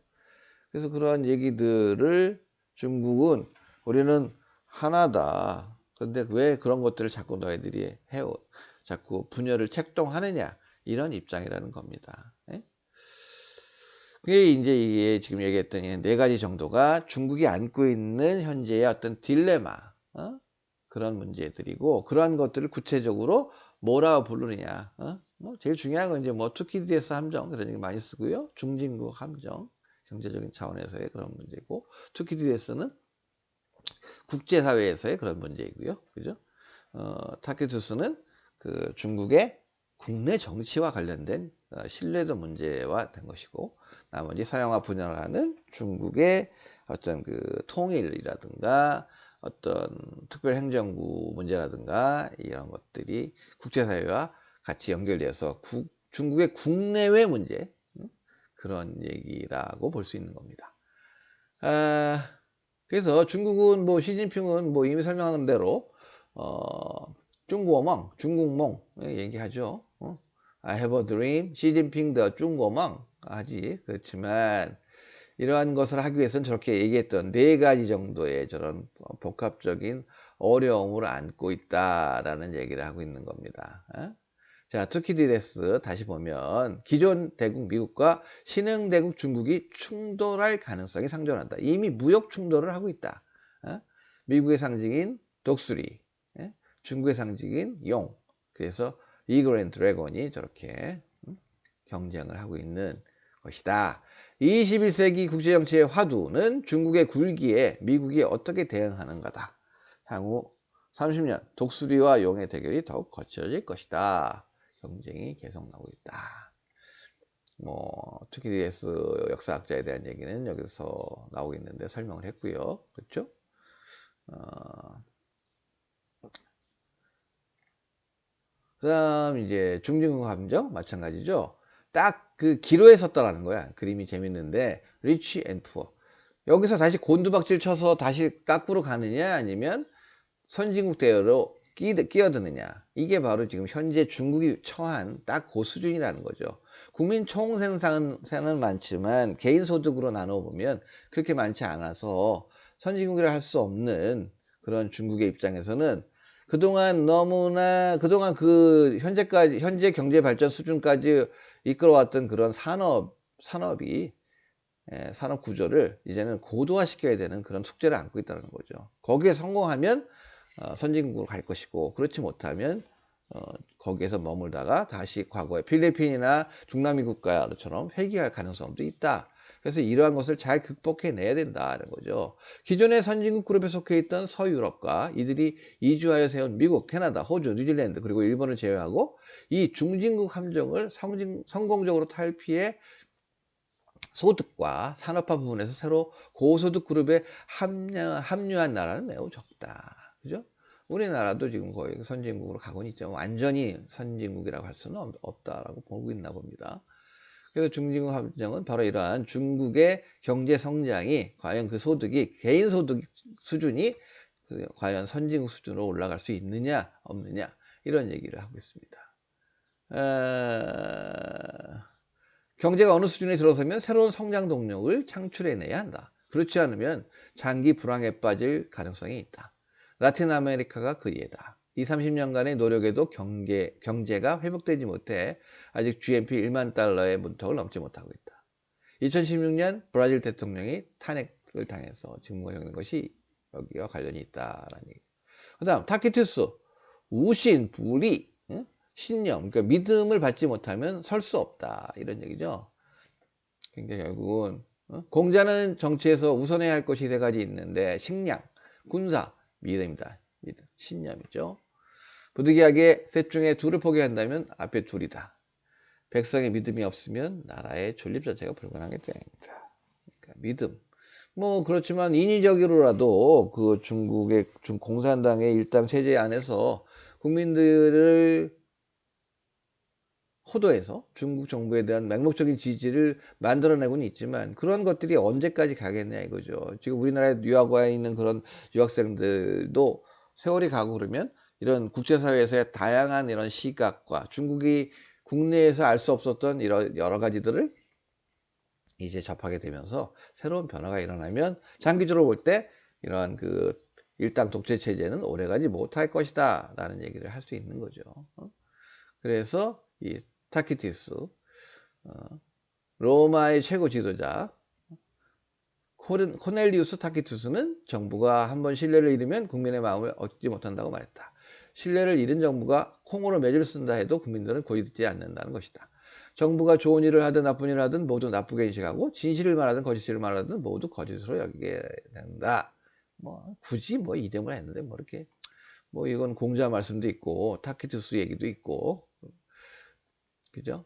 그래서 그러한 얘기들을 중국은 우리는 하나다. 근데 왜 그런 것들을 자꾸 너희들이 자꾸 분열을 책동하느냐 이런 입장이라는 겁니다. 예? 그게 이제 이게 지금 얘기했던 네 가지 정도가 중국이 안고 있는 현재의 어떤 딜레마 그런 문제들이고 그러한 것들을 구체적으로 뭐라고 부르느냐 뭐 제일 중요한 건 이제 뭐 투키디데스 함정 그런 얘기 많이 쓰고요. 중진국 함정 경제적인 차원에서의 그런 문제고 투키디데스는 국제사회에서의 그런 문제이고요. 그죠? 타케투스는 그 중국의 국내 정치와 관련된 신뢰도 문제와 된 것이고 나머지 서양화 분열하는 중국의 어떤 그 통일이라든가 어떤 특별행정구 문제라든가 이런 것들이 국제사회와 같이 연결돼서 중국의 국내외 문제, 그런 얘기라고 볼 수 있는 겁니다. 아, 그래서 중국은 뭐 시진핑은 뭐 이미 설명한 대로 중국어망, 중국몽 얘기하죠. I have a dream, 시진핑 더 중국어망 하지. 그렇지만 이러한 것을 하기 위해서는 저렇게 얘기했던 네 가지 정도의 저런 복합적인 어려움을 안고 있다라는 얘기를 하고 있는 겁니다. 자, 투키디데스 다시 보면 기존 대국 미국과 신흥 대국 중국이 충돌할 가능성이 상존한다. 이미 무역 충돌을 하고 있다. 미국의 상징인 독수리, 중국의 상징인 용. 그래서 이글 앤 드래곤이 저렇게 경쟁을 하고 있는 것이다. 21세기 국제정치의 화두는 중국의 굴기에 미국이 어떻게 대응하는가다. 향후 30년 독수리와 용의 대결이 더욱 거쳐질 것이다. 경쟁이 계속 나오고 있다. 뭐 투키디데스 역사학자에 대한 얘기는 여기서 나오고 있는데 설명을 했고요. 그렇죠? 그다음 이제 중진국 함정 마찬가지죠. 딱 그 기로에 섰다라는 거야. 그림이 재밌는데 리치 앤 푸어. 여기서 다시 곤두박질 쳐서 다시 깎으로 가느냐 아니면 선진국 대열로 끼어드느냐. 이게 바로 지금 현재 중국이 처한 딱 그 수준이라는 거죠. 국민 총생산은 많지만 개인 소득으로 나눠보면 그렇게 많지 않아서 선진국이라 할 수 없는 그런 중국의 입장에서는 그동안 그 현재 경제 발전 수준까지 이끌어왔던 그런 산업 구조를 이제는 고도화 시켜야 되는 그런 숙제를 안고 있다는 거죠. 거기에 성공하면 선진국으로 갈 것이고, 그렇지 못하면 거기에서 머물다가 다시 과거의 필리핀이나 중남미 국가처럼 회귀할 가능성도 있다. 그래서 이러한 것을 잘 극복해내야 된다는 거죠. 기존의 선진국 그룹에 속해 있던 서유럽과 이들이 이주하여 세운 미국, 캐나다, 호주, 뉴질랜드 그리고 일본을 제외하고 이 중진국 함정을 성공적으로 탈피해 소득과 산업화 부분에서 새로 고소득 그룹에 합류한 나라는 매우 적다. 그죠? 우리나라도 지금 거의 선진국으로 가고는 있죠. 완전히 선진국이라고 할 수는 없다라고 보고 있나 봅니다. 그래서 중진국 함정은 바로 이러한 중국의 경제 성장이 과연 그 소득이 개인 소득 수준이 과연 선진국 수준으로 올라갈 수 있느냐 없느냐 이런 얘기를 하고 있습니다. 경제가 어느 수준에 들어서면 새로운 성장 동력을 창출해내야 한다. 그렇지 않으면 장기 불황에 빠질 가능성이 있다. 라틴 아메리카가 그 예다. 20, 30년간의 노력에도 경제가 회복되지 못해 아직 GNP 1만 달러의 문턱을 넘지 못하고 있다. 2016년 브라질 대통령이 탄핵을 당해서 직무형된 것이 여기와 관련이 있다라는 얘기. 그 다음 타키투스, 우신, 부리, 신념, 그러니까 믿음을 받지 못하면 설 수 없다 이런 얘기죠. 그러니까 결국은 공자는 정치에서 우선해야 할 것이 세 가지 있는데 식량, 군사, 믿음이다. 믿음, 신념이죠. 부득이하게 셋 중에 둘을 포기한다면 앞에 둘이다. 백성의 믿음이 없으면 나라의 존립 자체가 불가능하게 됩니다. 그러니까 믿음. 뭐 그렇지만 인위적으로라도 그 중국의 공산당의 일당 체제 안에서 국민들을 호도해서 중국 정부에 대한 맹목적인 지지를 만들어내고는 있지만 그런 것들이 언제까지 가겠냐 이거죠. 지금 우리나라에 유학 와 있는 그런 유학생들도 세월이 가고 그러면 이런 국제사회에서의 다양한 이런 시각과 중국이 국내에서 알 수 없었던 이런 여러 가지들을 이제 접하게 되면서 새로운 변화가 일어나면 장기적으로 볼 때 이러한 그 일당 독재 체제는 오래가지 못할 것이다 라는 얘기를 할 수 있는 거죠. 그래서 이 타키티스, 로마의 최고 지도자 코넬리우스 타키투스는 정부가 한번 신뢰를 잃으면 국민의 마음을 얻지 못한다고 말했다. 신뢰를 잃은 정부가 콩으로 매주를 쓴다 해도 국민들은 고이 듣지 않는다는 것이다. 정부가 좋은 일을 하든 나쁜 일을 하든 모두 나쁘게 인식하고 진실을 말하든 거짓을 말하든 모두 거짓으로 여기게 된다. 뭐 굳이 뭐 이름을 했는데 뭐 이렇게 뭐 이건 공자 말씀도 있고 타키투스 얘기도 있고 그죠?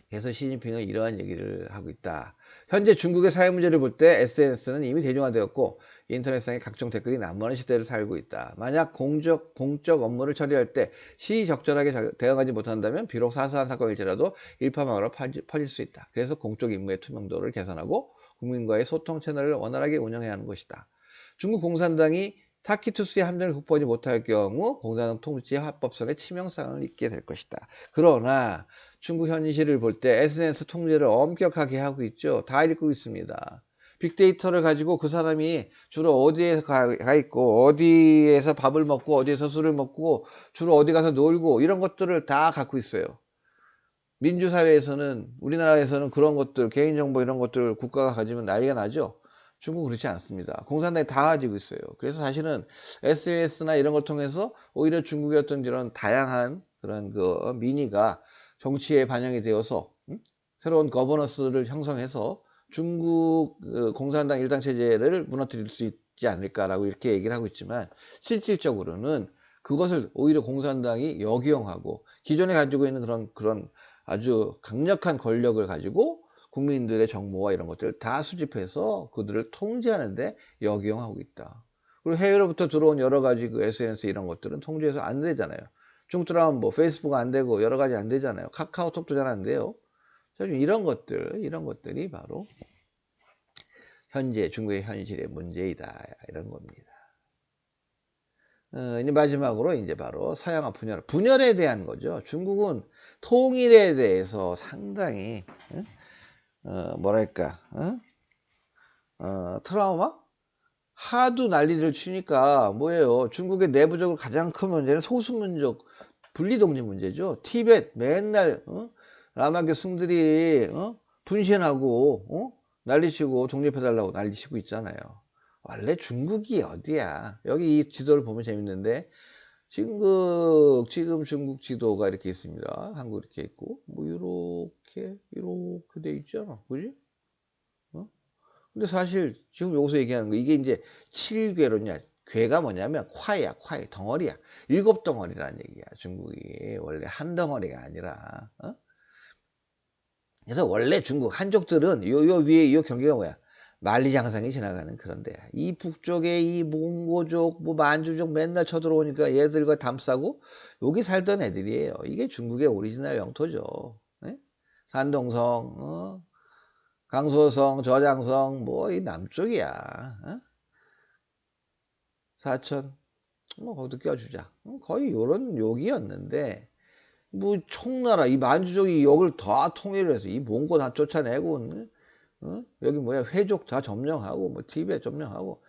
그래서 시진핑은 이러한 얘기를 하고 있다. 현재 중국의 사회 문제를 볼 때 SNS는 이미 대중화되었고 인터넷상의 각종 댓글이 난무하는 시대를 살고 있다. 만약 공적 업무를 처리할 때 시적절하게 대응하지 못한다면 비록 사소한 사건일지라도 일파만파로 퍼질 수 있다. 그래서 공적 임무의 투명도를 개선하고 국민과의 소통 채널을 원활하게 운영해야 하는 것이다. 중국 공산당이 타키투스의 함정을 극복하지 못할 경우 공산당 통치의 합법성에 치명상을 입게 될 것이다. 그러나 중국 현실을 볼 때 SNS 통제를 엄격하게 하고 있죠. 다 읽고 있습니다. 빅데이터를 가지고 그 사람이 주로 어디에 가 있고 어디에서 밥을 먹고 어디에서 술을 먹고 주로 어디 가서 놀고 이런 것들을 다 갖고 있어요. 민주사회에서는 우리나라에서는 그런 것들 개인정보 이런 것들 국가가 가지면 난리가 나죠. 중국은 그렇지 않습니다. 공산당이 다 가지고 있어요. 그래서 사실은 SNS나 이런 걸 통해서 오히려 중국의 어떤 이런 다양한 그런 그 민의가 정치에 반영이 되어서 새로운 거버넌스를 형성해서 중국 공산당 일당 체제를 무너뜨릴 수 있지 않을까라고 이렇게 얘기를 하고 있지만 실질적으로는 그것을 오히려 공산당이 역이용하고 기존에 가지고 있는 그런 아주 강력한 권력을 가지고 국민들의 정보와 이런 것들을 다 수집해서 그들을 통제하는데 역이용하고 있다. 그리고 해외로부터 들어온 여러 가지 그 SNS 이런 것들은 통제해서 안 되잖아요. 중국 들어가면 뭐 페이스북 안 되고 여러 가지 안 되잖아요. 카카오톡도 잘 안 돼요. 이런 것들이 바로 현재 중국의 현실의 문제이다. 이런 겁니다. 이제 마지막으로 이제 바로 서양화 분열에 대한 거죠. 중국은 통일에 대해서 상당히 뭐랄까 트라우마? 하도 난리를 치니까 뭐예요? 중국의 내부적으로 가장 큰 문제는 소수민족 분리독립 문제죠. 티벳 맨날 라마교 승들이 분신하고 난리치고 독립해달라고 난리치고 있잖아요. 원래 중국이 어디야? 여기 이 지도를 보면 재밌는데 지금 중국 지도가 이렇게 있습니다. 한국 이렇게 있고 뭐 이렇게 돼 있잖아. 그지? 근데 사실 지금 여기서 얘기하는 거 이게 이제 7궤로냐 궤가 뭐냐면 콰야 덩어리야. 7덩어리라는 얘기야. 중국이 원래 한 덩어리가 아니라 그래서 원래 중국 한족들은 요 위에 요 경계가 뭐야? 만리장성이 지나가는 그런 데야. 이 북쪽에 이 몽고족 뭐 만주족 맨날 쳐들어오니까 얘들과 담싸고 여기 살던 애들이에요. 이게 중국의 오리지널 영토죠. 예? 산동성 강소성, 저장성, 뭐, 이 남쪽이야. 사천, 뭐, 거기도 껴주자. 거의 요런 욕이었는데, 뭐, 총나라, 이 만주족이 여길 다 통일을 해서, 이 몽고 다 쫓아내고, 여기 뭐야, 회족 다 점령하고, 뭐, 티베트 점령하고,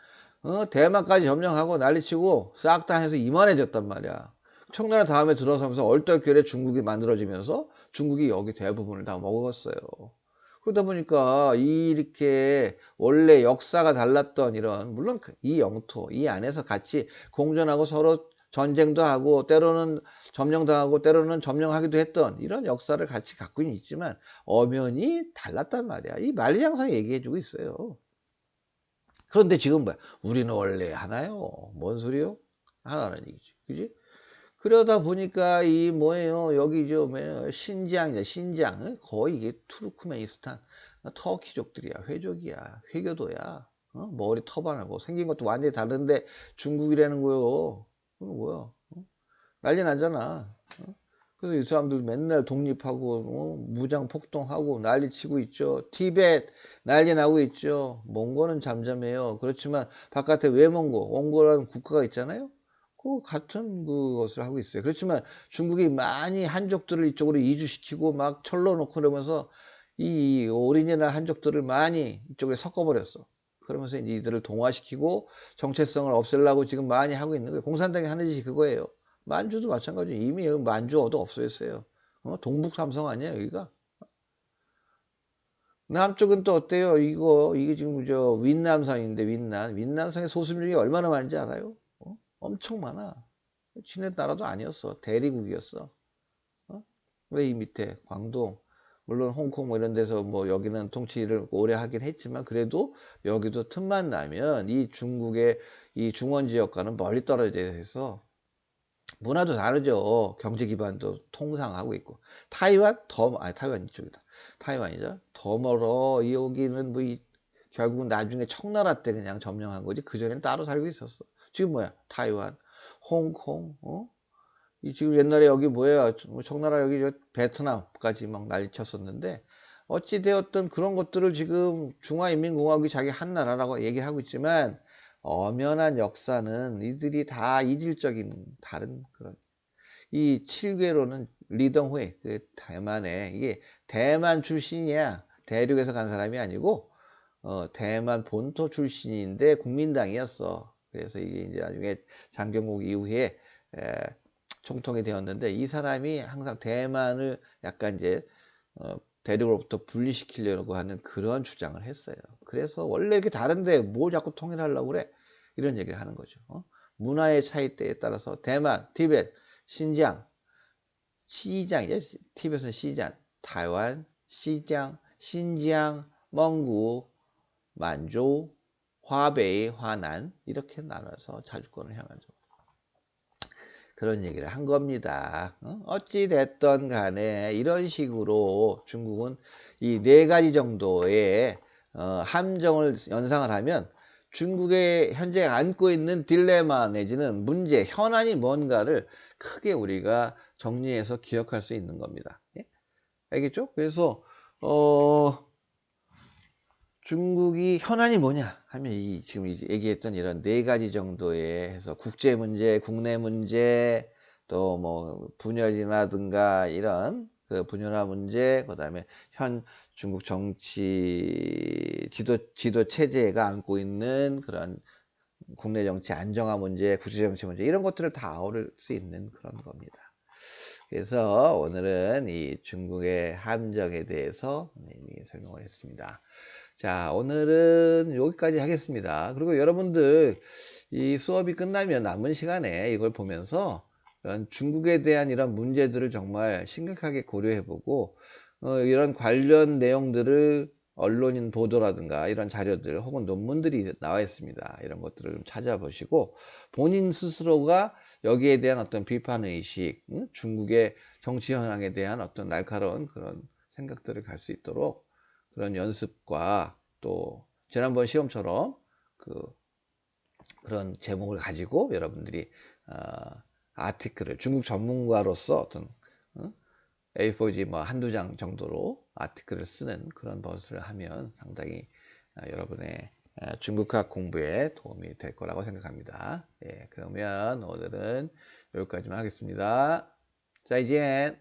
대만까지 점령하고 난리치고, 싹 다 해서 이만해졌단 말이야. 청나라 다음에 들어서면서 얼떨결에 중국이 만들어지면서, 중국이 여기 대부분을 다 먹었어요. 그러다 보니까 이렇게 원래 역사가 달랐던 이런 물론 이 영토 이 안에서 같이 공존하고 서로 전쟁도 하고 때로는 점령당하고 때로는 점령하기도 했던 이런 역사를 같이 갖고는 있지만 엄연히 달랐단 말이야. 이 만리장성이 얘기해주고 있어요. 그런데 지금 뭐야? 우리는 원래 하나요? 뭔 소리요? 하나는 얘기지. 그지? 그러다 보니까 이 뭐예요? 여기 저 뭐예요? 신장이냐 신장 거의 이게 투르크메니스탄 터키족들이야 회족이야 회교도야 머리 터반하고 생긴 것도 완전히 다른데 중국이라는 거요. 그건 뭐야? 난리 나잖아. 그래서 이 사람들 맨날 독립하고 무장 폭동하고 난리치고 있죠. 티벳 난리 나고 있죠. 몽고는 잠잠해요. 그렇지만 바깥에 외몽고, 몽고라는 국가가 있잖아요. 그 같은 그것을 하고 있어요. 그렇지만 중국이 많이 한족들을 이쪽으로 이주시키고 막 철로 놓고 그러면서 이 오리지널 한족들을 많이 이쪽에 섞어버렸어. 그러면서 이제 이들을 동화시키고 정체성을 없애려고 지금 많이 하고 있는 거예요. 공산당이 하는 짓이 그거예요. 만주도 마찬가지예요. 이미 만주어도 없어졌어요. 동북 삼성 아니야 여기가? 남쪽은 또 어때요? 이게 지금 저 윈남성인데 윈남성의 소수민족이 얼마나 많은지 알아요? 엄청 많아. 지네 나라도 아니었어. 대리국이었어. 왜 이 밑에 광동 물론 홍콩 뭐 이런 데서 뭐 여기는 통치를 오래 하긴 했지만 그래도 여기도 틈만 나면 이 중국의 이 중원 지역과는 멀리 떨어져 있어. 문화도 다르죠. 경제 기반도 통상하고 있고. 타이완 더 타이완 이쪽이다. 타이완이죠. 더 멀어. 여기는 뭐 결국은 나중에 청나라 때 그냥 점령한 거지. 그전에는 따로 살고 있었어. 지금 뭐야? 타이완, 홍콩, 이 지금 옛날에 여기 뭐야? 뭐 청나라 여기 베트남까지 막 난리 쳤었는데 어찌 되었든 그런 것들을 지금 중화인민공화국이 자기 한 나라라고 얘기하고 있지만 엄연한 역사는 이들이 다 이질적인 다른 그런 이 7개로는 리덩회 그 대만에 이게 대만 출신이야. 대륙에서 간 사람이 아니고 대만 본토 출신인데 국민당이었어. 그래서 이게 이제 나중에 장경국 이후에 에, 총통이 되었는데 이 사람이 항상 대만을 약간 이제 대륙으로부터 분리시키려고 하는 그런 주장을 했어요. 그래서 원래 이렇게 다른데 뭘 자꾸 통일하려고 그래? 이런 얘기를 하는 거죠. 문화의 차이대에 따라서 대만, 티벳, 신장, 시장이죠. 티벳은 시장, 타이완, 시장, 신장, 멍구, 만주, 화베이, 화난 이렇게 나눠서 자주권을 향하죠. 그런 얘기를 한 겁니다. 어찌 됐든 간에 이런 식으로 중국은 이 4가지 정도의 함정을 연상을 하면 중국의 현재 안고 있는 딜레마 내지는 문제, 현안이 뭔가를 크게 우리가 정리해서 기억할 수 있는 겁니다. 예? 알겠죠? 그래서 중국이 현안이 뭐냐 하면 이 지금 얘기했던 이런 4가지 정도의 해서 국제 문제, 국내 문제, 또 뭐 분열이라든가 이런 그 분열화 문제, 그다음에 현 중국 정치 지도 체제가 안고 있는 그런 국내 정치 안정화 문제, 국제 정치 문제 이런 것들을 다 아우를 수 있는 그런 겁니다. 그래서 오늘은 이 중국의 함정에 대해서 이미 설명을 했습니다. 자, 오늘은 여기까지 하겠습니다. 그리고 여러분들 이 수업이 끝나면 남은 시간에 이걸 보면서 이런 중국에 대한 이런 문제들을 정말 심각하게 고려해보고 이런 관련 내용들을 언론인 보도라든가 이런 자료들 혹은 논문들이 나와 있습니다. 이런 것들을 좀 찾아보시고 본인 스스로가 여기에 대한 어떤 비판의식, 중국의 정치 현황에 대한 어떤 날카로운 그런 생각들을 갈 수 있도록 그런 연습과 또 지난번 시험처럼 그런 제목을 가지고 여러분들이 아티클을 중국 전문가로서 어떤 A4지 뭐 한두 장 정도로 아티클을 쓰는 그런 것을 하면 상당히 여러분의 중국학 공부에 도움이 될 거라고 생각합니다. 예, 그러면 오늘은 여기까지만 하겠습니다. 再见。